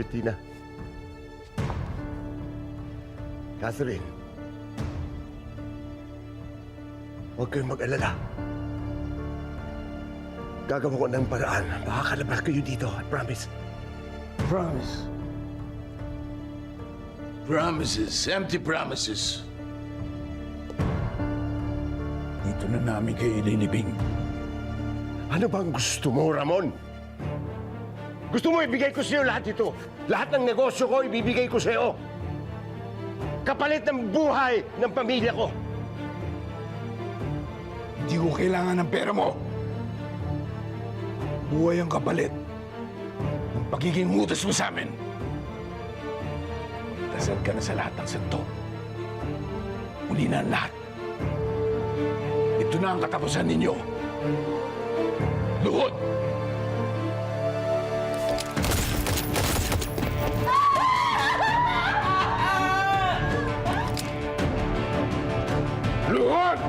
Bettina. Catherine, huwag kayong mag-alala. Gagawa ko ng paraan. Makakalabas kayo dito. I promise. Promise. Promises, empty promises. Dito na namin kayo ililibing. Ano bang gusto mo, Ramon? Gusto mo ibigay ko sa'yo lahat ito? Lahat ng negosyo ko, ibibigay ko sa'yo. Kapalit ng buhay ng pamilya ko. Hindi ko kailangan ng pera mo. Buhay ang kapalit ng pagiging utos mo sa amin. Dasal ka na sa lahat ng santo. Muli na ang lahat. Ito na ang katapusan ninyo. Luhod! Luhod!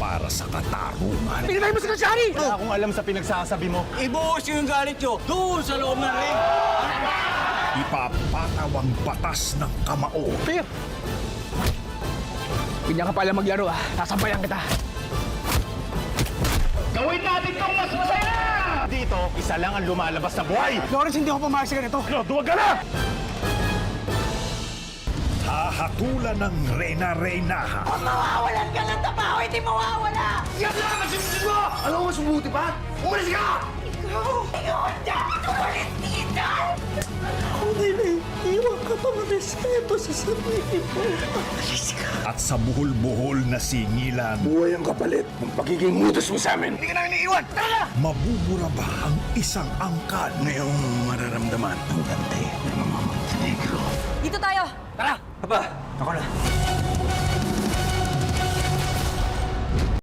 Para sa katarungan. Pinatay mo si Kachari! Wala akong alam sa pinagsasabi mo. Ibuhos yung galit nyo doon sa loob ng ring! Ipapataw ang batas ng kamao. Pir! Ganyan ka pala maglaro ah. Sasabayan kita. Gawin natin itong mas masaya! Dito, isa lang ang lumalabas na buhay! Lawrence, hindi ako pumayag sa ganito. Duwag ka na! Hahatulan ng Reyna-Reynaha. Kung mawawalan ka ng tabaho, hindi mawawala! Yan lang ang sinusunod mo! Alam mo mas mabuti pa? Umalis ka! Ikaw! Ikaw ang dapat umalis dito! Iwan ka pa ng respeto sa sarili mo. Umalis ka! At sa buhol-buhol na singilan, Buhay ang kapalit ng pagiging utos mo sa amin. Hindi ka namin iiwan! Tara! mabubura ba ang isang angkan? Ngayong mararamdaman ang gante ng mga Montenegro. Dito tayo! Tara! Aba, ako na.